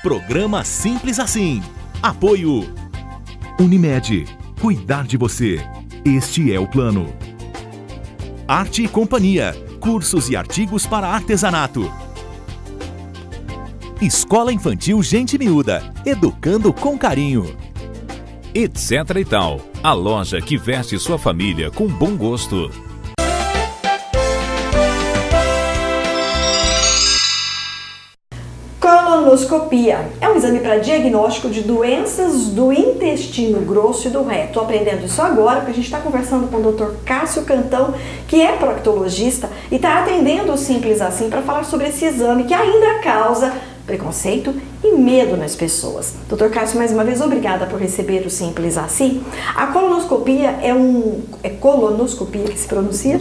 Programa Simples Assim. Apoio Unimed. Cuidar de você. Este é o plano. Arte e Companhia. Cursos e artigos para artesanato. Escola Infantil Gente Miúda. Educando com carinho. Etc e tal. A loja que veste sua família com bom gosto. Colonoscopia é um exame para diagnóstico de doenças do intestino grosso e do reto. Estou aprendendo isso agora porque a gente está conversando com o Dr. Cássio Cantão, que é proctologista e está atendendo o Simples Assim para falar sobre esse exame que ainda causa preconceito e medo nas pessoas. Dr. Cássio, mais uma vez, obrigada por receber o Simples Assim. A colonoscopia é colonoscopia que se pronuncia?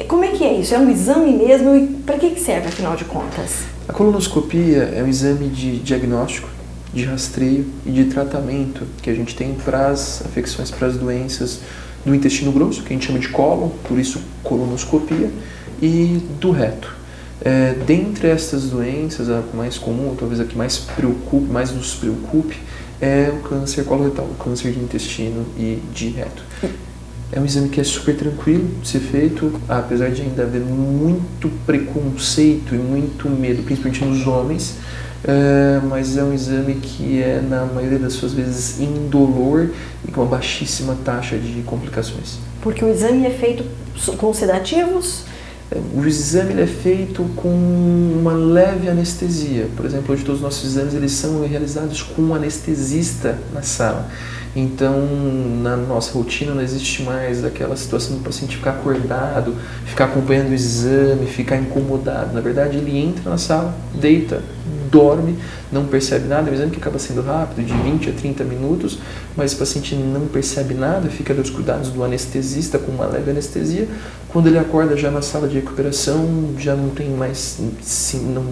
Como é que é isso? É um exame mesmo e para que serve, afinal de contas? A colonoscopia é um exame de diagnóstico, de rastreio e de tratamento que a gente tem para as afecções, para as doenças do intestino grosso, que a gente chama de cólon, por isso colonoscopia, e do reto. Dentre essas doenças, a mais comum, talvez a que mais nos preocupe, é o câncer coloretal, o câncer de intestino e de reto. É um exame que é super tranquilo de ser feito, apesar de ainda haver muito preconceito e muito medo, principalmente nos homens, mas é um exame que é, na maioria das suas vezes, indolor e com uma baixíssima taxa de complicações. Porque o exame é feito com sedativos? O exame é feito com uma leve anestesia. Por exemplo, hoje todos os nossos exames eles são realizados com um anestesista na sala. Então, na nossa rotina não existe mais aquela situação do paciente ficar acordado, ficar acompanhando o exame, ficar incomodado. Na verdade, ele entra na sala, deita, dorme, não percebe nada. É um exame que acaba sendo rápido, de 20 a 30 minutos, mas o paciente não percebe nada, fica ali aos cuidados do anestesista com uma leve anestesia. Quando ele acorda já na sala de recuperação, já não tem mais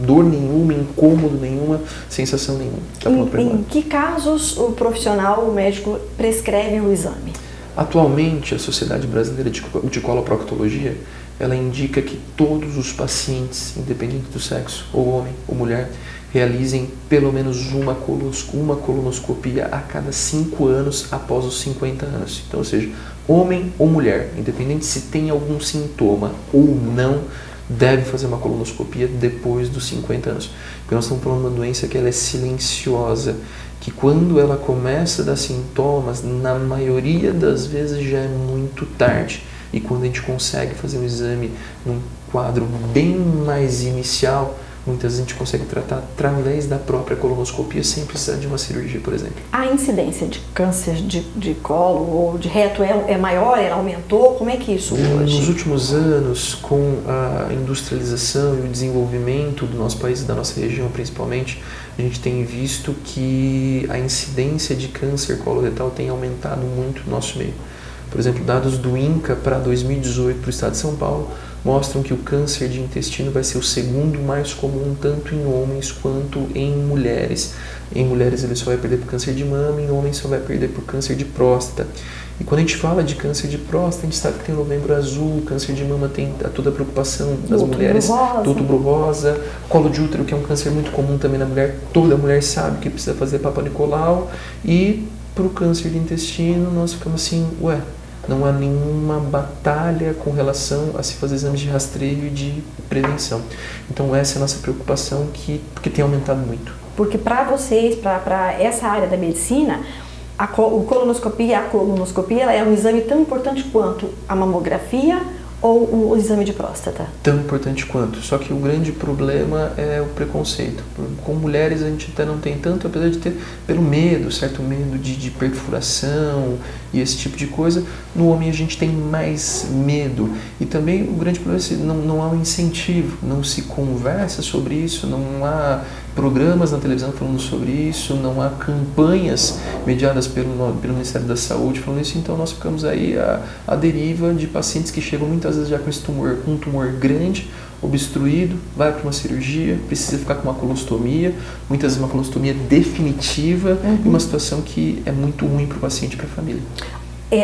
dor nenhuma, incômodo nenhuma, sensação nenhuma. Tá pronto pra ir embora. Em que casos o profissional, o médico, prescreve o exame? Atualmente, a Sociedade Brasileira de Coloproctologia, ela indica que todos os pacientes, independente do sexo, ou homem ou mulher, realizem pelo menos uma colonoscopia a cada 5 anos após os 50 anos. Então, ou seja, homem ou mulher, independente se tem algum sintoma ou não, deve fazer uma colonoscopia depois dos 50 anos. Porque nós estamos falando de uma doença que ela é silenciosa, que quando ela começa a dar sintomas, na maioria das vezes já é muito tarde. E quando a gente consegue fazer um exame num quadro bem mais inicial, muitas vezes a gente consegue tratar através da própria colonoscopia sem precisar de uma cirurgia, por exemplo. A incidência de câncer de colo ou de reto é maior? Ela aumentou? Como é que isso hoje? Nos últimos anos, com a industrialização e o desenvolvimento do nosso país e da nossa região principalmente, a gente tem visto que a incidência de câncer coloretal tem aumentado muito no nosso meio. Por exemplo, dados do INCA para 2018 para o estado de São Paulo mostram que o câncer de intestino vai ser o segundo mais comum tanto em homens quanto em mulheres. Em mulheres ele só vai perder por câncer de mama, em homens só vai perder por câncer de próstata. E quando a gente fala de câncer de próstata, a gente sabe que tem o Novembro Azul, câncer de mama tem toda a preocupação das mulheres, outubro rosa, colo de útero, que é um câncer muito comum também na mulher, toda mulher sabe que precisa fazer Papa Nicolau, e para o câncer de intestino nós ficamos assim, não há nenhuma batalha com relação a se fazer exames de rastreio e de prevenção. Então essa é a nossa preocupação porque tem aumentado muito. Porque para vocês, para essa área da medicina, a colonoscopia ela é um exame tão importante quanto a mamografia ou o exame de próstata? Tão importante quanto, só que o grande problema é o preconceito. Com mulheres a gente até não tem tanto, apesar de ter pelo medo, certo medo de perfuração e esse tipo de coisa. No homem a gente tem mais medo e também o grande problema é que não há um incentivo, não se conversa sobre isso, não há programas na televisão falando sobre isso, não há campanhas mediadas pelo Ministério da Saúde falando isso, então nós ficamos aí à deriva de pacientes que chegam muitas vezes já com esse tumor, um tumor grande, obstruído, vai para uma cirurgia, precisa ficar com uma colostomia, muitas vezes uma colostomia definitiva, e uma situação que é muito ruim para o paciente e para a família.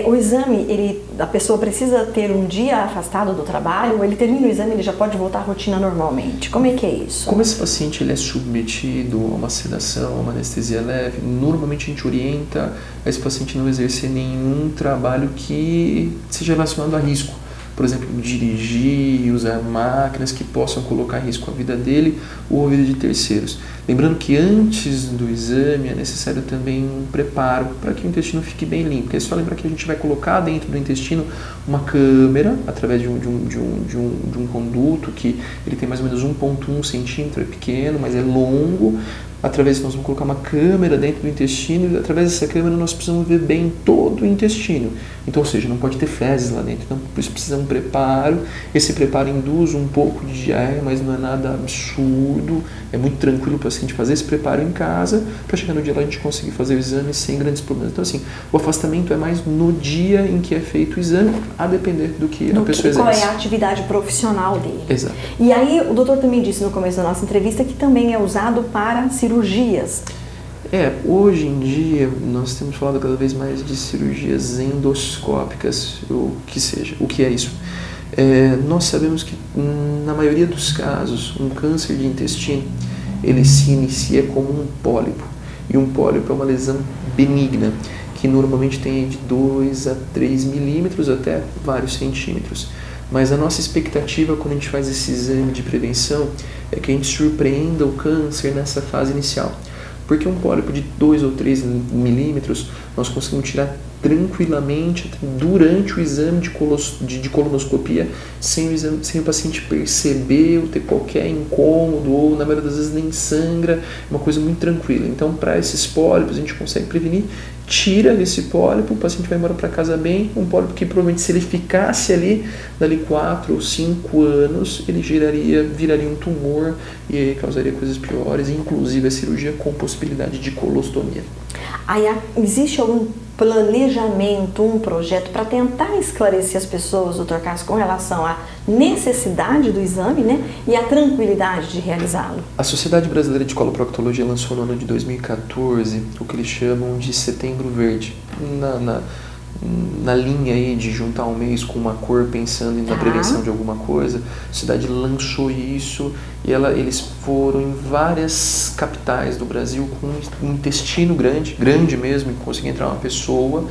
O exame, a pessoa precisa ter um dia afastado do trabalho, ou ele termina o exame, ele já pode voltar à rotina normalmente? Como é que é isso? Como esse paciente ele é submetido a uma sedação, a uma anestesia leve, normalmente a gente orienta esse paciente não exercer nenhum trabalho que seja relacionado a risco. Por exemplo, dirigir, usar máquinas que possam colocar em risco a vida dele ou a vida de terceiros. Lembrando que antes do exame é necessário também um preparo para que o intestino fique bem limpo. Porque é só lembrar que a gente vai colocar dentro do intestino uma câmera através de um conduto que ele tem mais ou menos 1,1 centímetro, é pequeno, mas é longo. Através nós vamos colocar uma câmera dentro do intestino e através dessa câmera nós precisamos ver bem todo o intestino. Então, ou seja, não pode ter fezes lá dentro. Então, por isso precisa de um preparo. Esse preparo induz um pouco de diarreia, mas não é nada absurdo. É muito tranquilo para o paciente fazer esse preparo em casa para chegar no dia lá a gente conseguir fazer o exame sem grandes problemas. Então, assim, o afastamento é mais no dia em que é feito o exame, a depender do que a pessoa exerce. Qual é a atividade profissional dele. Exato. E aí, o doutor também disse no começo da nossa entrevista que também é usado para cirurgias. Hoje em dia nós temos falado cada vez mais de cirurgias endoscópicas, o que seja. O que é isso? Nós sabemos que na maioria dos casos um câncer de intestino ele se inicia como um pólipo, e um pólipo é uma lesão benigna que normalmente tem de 2 a 3 milímetros até vários centímetros. Mas a nossa expectativa quando a gente faz esse exame de prevenção é que a gente surpreenda o câncer nessa fase inicial. Porque um pólipo de 2 ou 3 milímetros nós conseguimos tirar tranquilamente durante o exame de colonoscopia sem o paciente perceber ou ter qualquer incômodo ou na maioria das vezes nem sangra, é uma coisa muito tranquila. Então para esses pólipos a gente consegue prevenir, tira esse pólipo, o paciente vai embora para casa bem, um pólipo que provavelmente se ele ficasse ali, dali 4 ou 5 anos, ele viraria um tumor e aí causaria coisas piores, inclusive a cirurgia com possibilidade de colostomia. Aí existe algum planejamento, um projeto para tentar esclarecer as pessoas, doutor Cássio, com relação à necessidade do exame, né, e à tranquilidade de realizá-lo? A Sociedade Brasileira de Coloproctologia lançou no ano de 2014 o que eles chamam de Setembro Verde, na linha aí de juntar um mês com uma cor pensando na prevenção de alguma coisa. A cidade lançou isso e eles foram em várias capitais do Brasil com um intestino grande mesmo, que conseguia entrar uma pessoa,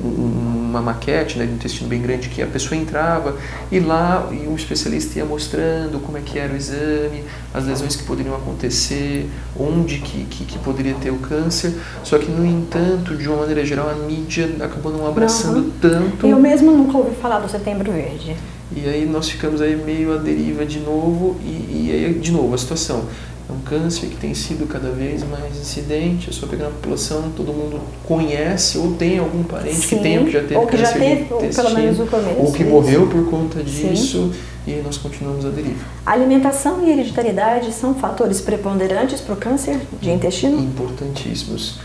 uma maquete, né, de um intestino bem grande que a pessoa entrava e lá e um especialista ia mostrando como é que era o exame, as lesões que poderiam acontecer, onde que poderia ter o câncer. Só que, no entanto, de uma maneira geral, a mídia acabou não abraçando tanto. Eu mesmo nunca ouvi falar do Setembro Verde. E aí nós ficamos aí meio à deriva de novo, e aí de novo a situação. É um câncer que tem sido cada vez mais incidente, é só pegar na população, todo mundo conhece ou tem algum parente que tem ou que já teve câncer de intestino, ou pelo menos o começo, ou que morreu por conta disso, e aí nós continuamos à deriva. Alimentação e hereditariedade são fatores preponderantes para o câncer de intestino? Importantíssimos.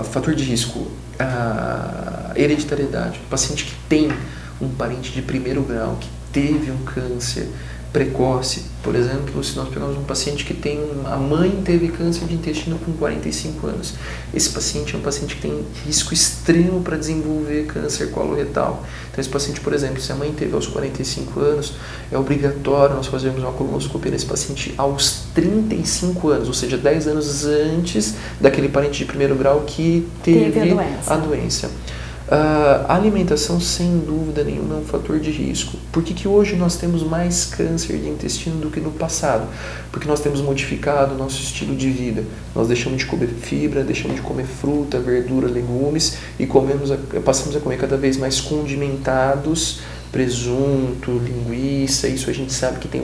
Fator de risco, a hereditariedade. O paciente que tem um parente de primeiro grau que teve um câncer precoce, por exemplo, se nós pegarmos um paciente que a mãe teve câncer de intestino com 45 anos, esse paciente é um paciente que tem risco extremo para desenvolver câncer coloretal. Então esse paciente, por exemplo, se a mãe teve aos 45 anos, é obrigatório nós fazermos uma colonoscopia nesse paciente aos 35 anos, ou seja, 10 anos antes daquele parente de primeiro grau que teve a doença. A alimentação, sem dúvida nenhuma, é um fator de risco. Por que hoje nós temos mais câncer de intestino do que no passado? Porque nós temos modificado o nosso estilo de vida. Nós deixamos de comer fibra, deixamos de comer fruta, verdura, legumes e passamos a comer cada vez mais condimentados, presunto, linguiça. Isso a gente sabe que tem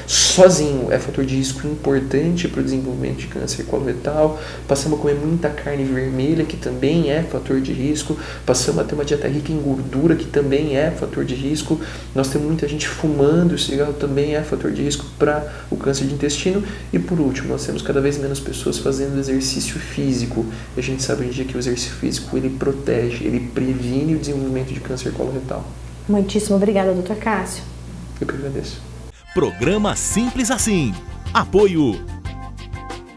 sozinho é fator de risco importante para o desenvolvimento de câncer coloretal. Passamos a comer muita carne vermelha, que também é fator de risco. Passamos a ter uma dieta rica em gordura, que também é fator de risco. Nós temos muita gente fumando, o cigarro também é fator de risco para o câncer de intestino. E por último, nós temos cada vez menos pessoas fazendo exercício físico. E a gente sabe hoje em dia que o exercício físico ele protege, ele previne o desenvolvimento de câncer coloretal. Muitíssimo obrigada, doutor Cássio. Eu que agradeço. Programa Simples Assim. Apoio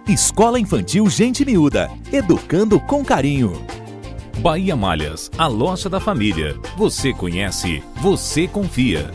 Escola Infantil Gente Miúda, educando com carinho. Bahia Malhas, a loja da família. Você conhece, você confia.